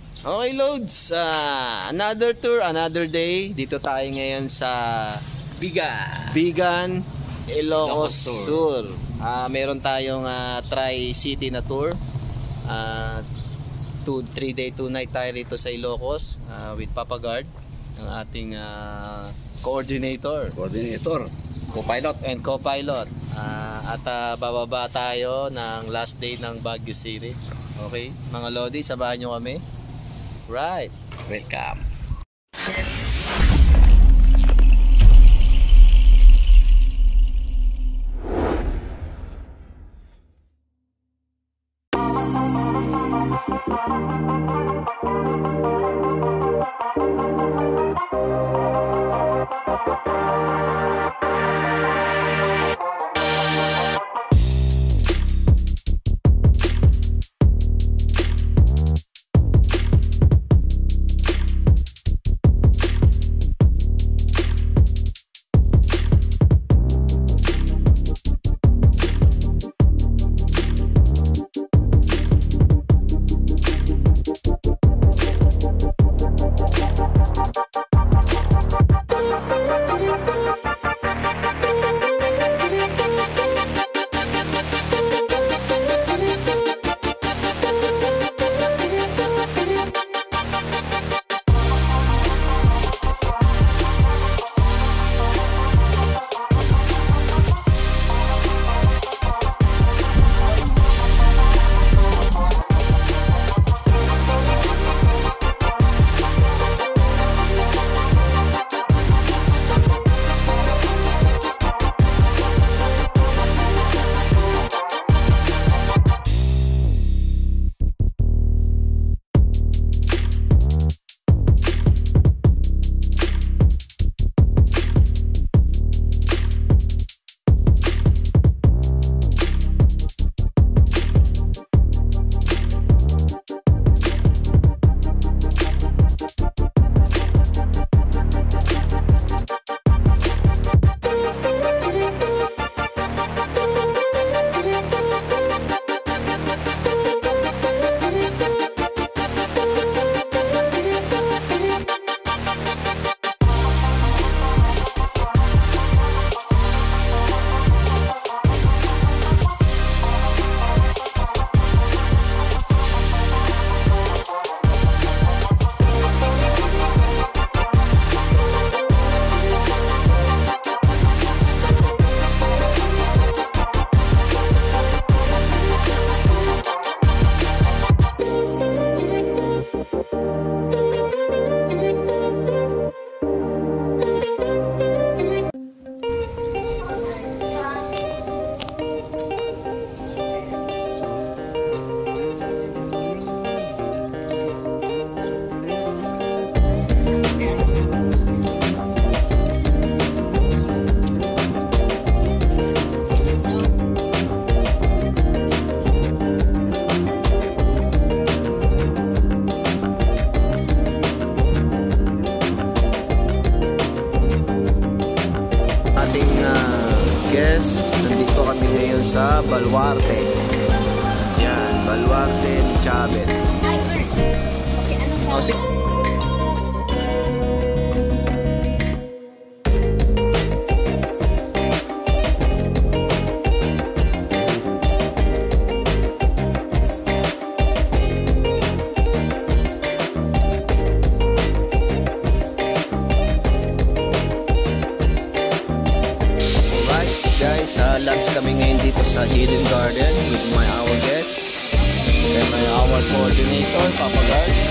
Okay, Loads. Another tour, another day. Dito tayo ngayon sa Bigan, Ilocos Sur. Meron tayong Tri-City na tour. 3-day, 2-night tayo rito sa Ilocos with Papa Guard, ang ating coordinator, co-pilot and co-pilot. At bababa tayo ng last day ng Baguio City. Okay, mga Lodi, samahan nyo kami. Right. Welcome. Nandito kami ngayon sa Baluarte. Yan, Baluarte ni Chabet. Oh, sige. Guys, lunch kami ngayon dito sa Hidden Garden with our guest and our coordinator, Papa Guards.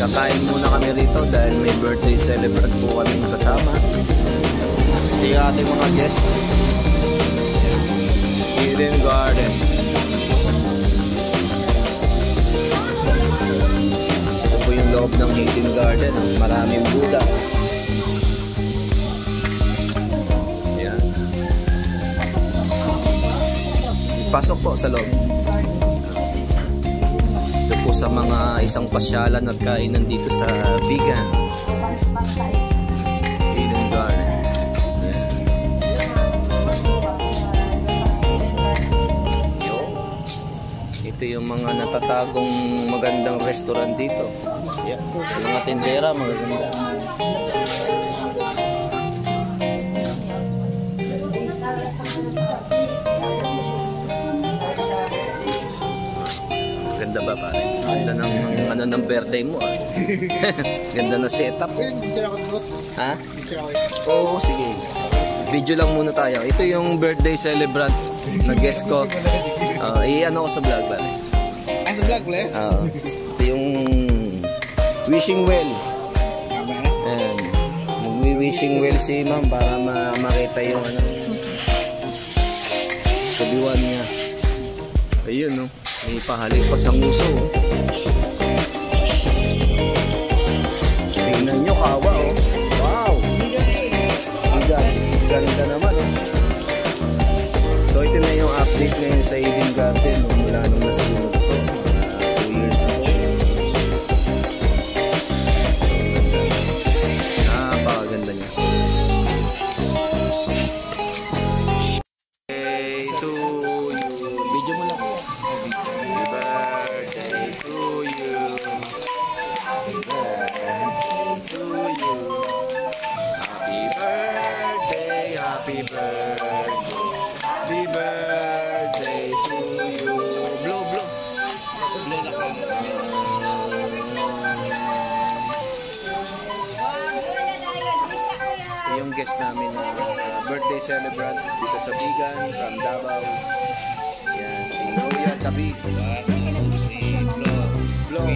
Kakain muna kami rito dahil may birthday celebrant po kami kasama. Ito yung ating mga guest. Hidden Garden. Ito po yung loob ng Hidden Garden. Maraming Buddha. Pasok po sa loob. Ito po sa mga isang pasyalan at kainan dito sa Bigan. Hidden Garden. Ito ito yung mga natatagong magandang restaurant dito. Yeah. Mga tindera, magaganda. Ganda ba pare? Ganda ng birthday mo ah. Ganda na setup. Ha? Oo, sige. Video lang muna tayo. Ito yung birthday celebrant na guest ko. I-ano ko sa vlog ba? Sa vlog ba? Ito yung wishing well. Ayan. Mag-wishing well si ma'am para makita yung ano, kabiwan niya. Ayun no. May pahalik pa sa nguso. Tingnan nyo, kawa oh. Wow! Ganda naman oh. So ito na yung update ngayon sa Eden Garden mula nung nasunod ko 2 years ago. Napakaganda niya. Hey to you. Video mo lang. Happy birthday to you. Happy birthday to you. Happy birthday, happy birthday. Happy birthday to you. Blow, blow. Blow na ka. Yung guest namin na birthday celebrant dito sa Bigan from Davao. Yan, si Kuya Tabig. Si Blow. Blow.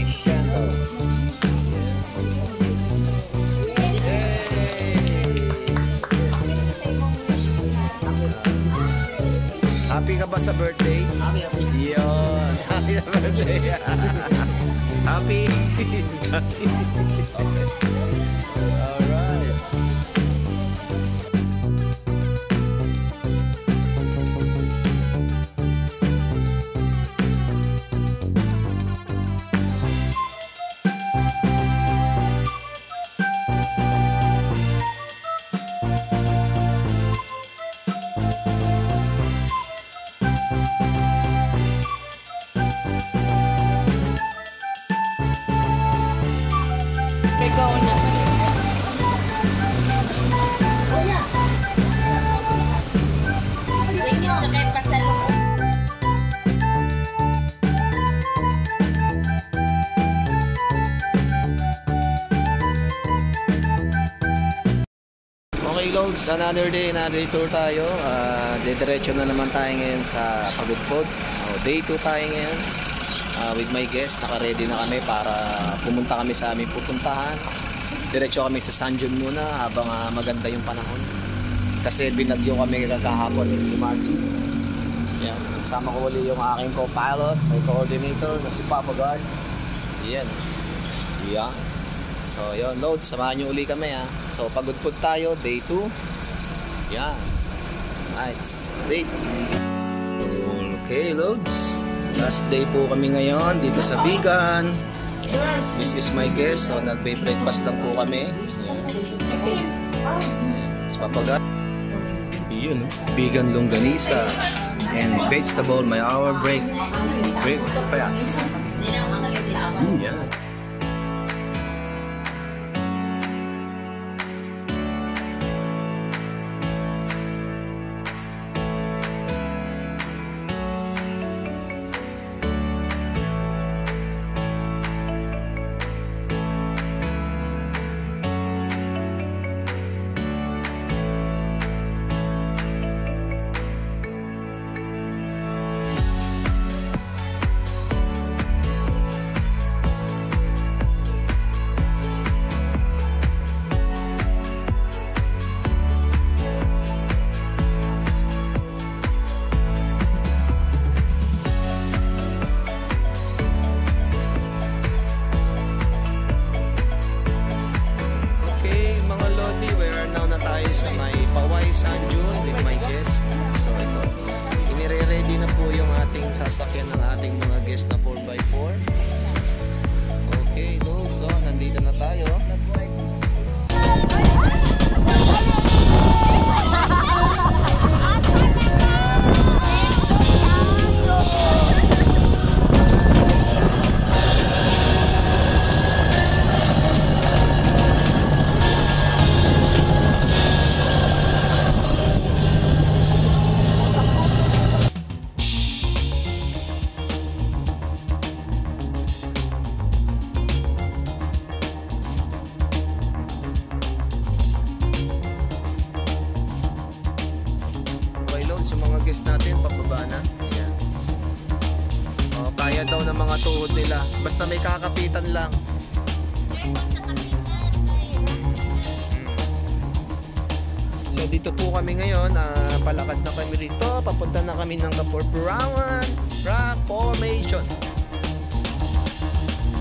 Happy ka ba sa birthday? Happy. Yun. Happy na birthday. Happy. Okay. Alright. Ikaw na. Ingit na kayo pasalubong. Okay Lods, another day, another tour tayo. Didiretso na naman tayo ngayon sa Pagudpod. Day 2 tayo ngayon. With my guest, naka-ready na kami para pumunta kami sa aming pupuntahan. Diretso kami sa San John muna habang maganda yung panahon. Kasi binagyo kami kahapon ni Marcy. Yan, kasama ko ulit yung aking co-pilot, my coordinator na si Papa Guard. Yan. Yeah. So yun, Lods, samahan nyo uli kami ha. So Pagudpod tayo, day 2. Yan. Nice. Great. Okay, Lods. Last day po kami ngayon dito sa Bigan. This is my guest. So nagbe-breakfast lang po kami. Sa Papagat. Yun, Bigan Longganisa and vegetable, may hour break. Break pass. Yan. natin, pababa na. Yan. Oh, kaya daw ng mga tuhod nila. Basta may kakapitan lang. So dito po kami ngayon, palakad na kami rito, papunta na kami ng Kapurpurawan Rock Formation.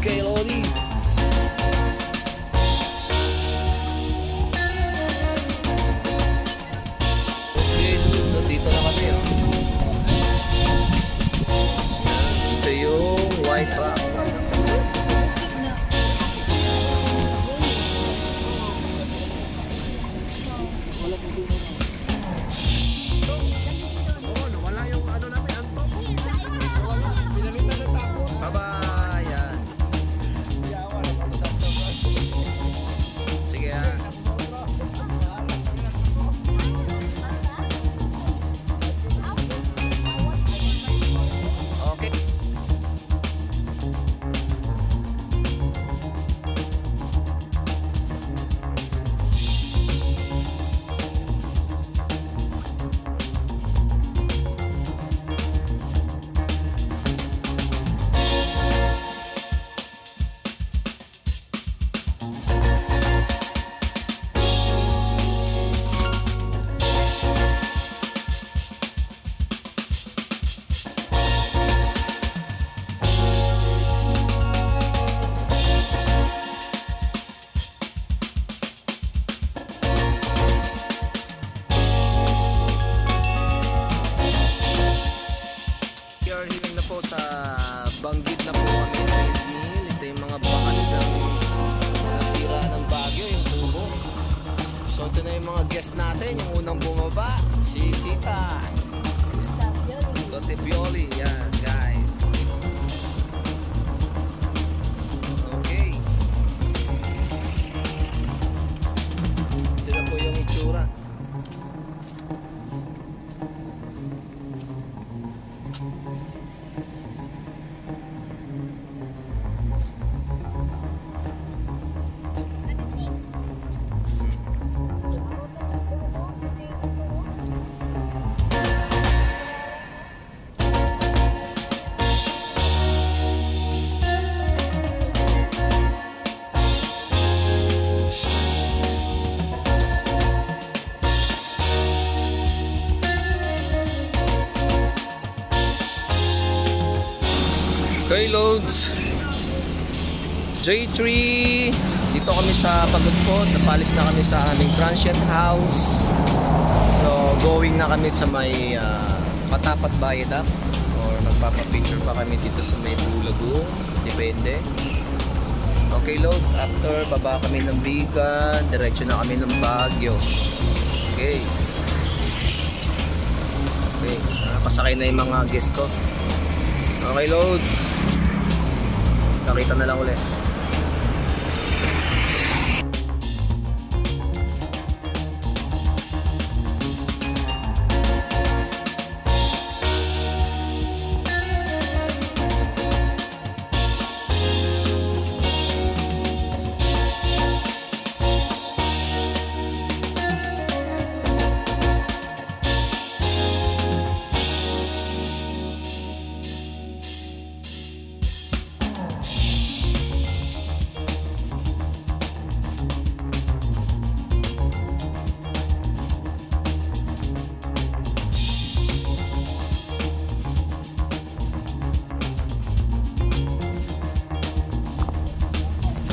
Okay, Lodi. Okay, so dito na kami. Ito yung White Rock. Sa Banggid na po kami, windmill. Ito yung mga bakas ng nasira ng Baguio, yung tubo. So ito na yung mga guest natin. Yung unang bumaba, si Tita Tote Bioli. Yan guys. Okay, ito na po yung itsura. Okay, loads. J3. Dito kami sa Pagudpot. Napalis na kami sa aming transient house. So, going na kami sa may Patapat Viaduct. Or magpapapicture pa kami dito sa may Bulagong. Depende. Okay, loads. After, baba kami ng Bigan. Diretso na kami ng Baguio. Okay. Okay. Pasakay na yung mga guest ko. Okay, loads. Nakita na lang ulit.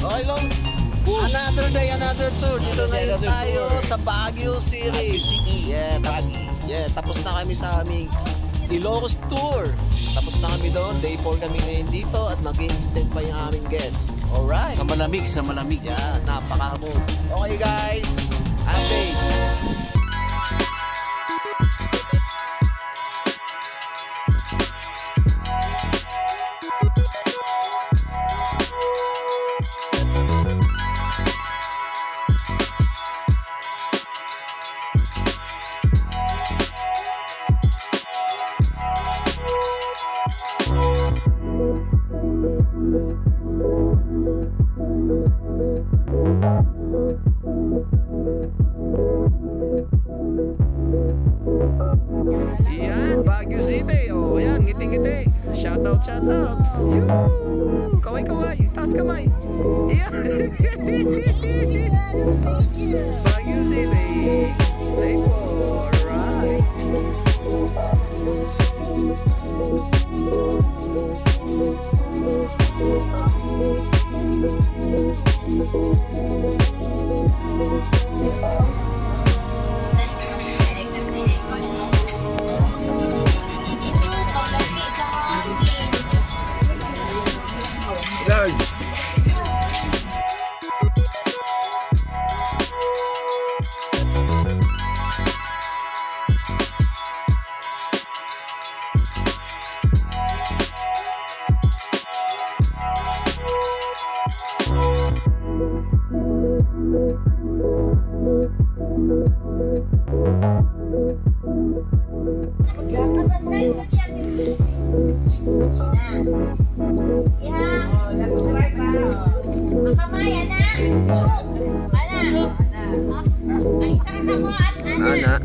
Okay, loads. Another day, another tour. Dito ngayon tayo sa Baguio City. Tapos na kami sa aming Ilocos tour. Tapos na kami doon. Day 4 kami ngayon dito at mag-extend pa yung aming guests. Alright. Sa malamig, sa malamig. Yeah, napaka-mood. Okay guys, update. Yan, kamay. Yeah. Pag you see they fall, right. Large. Anak.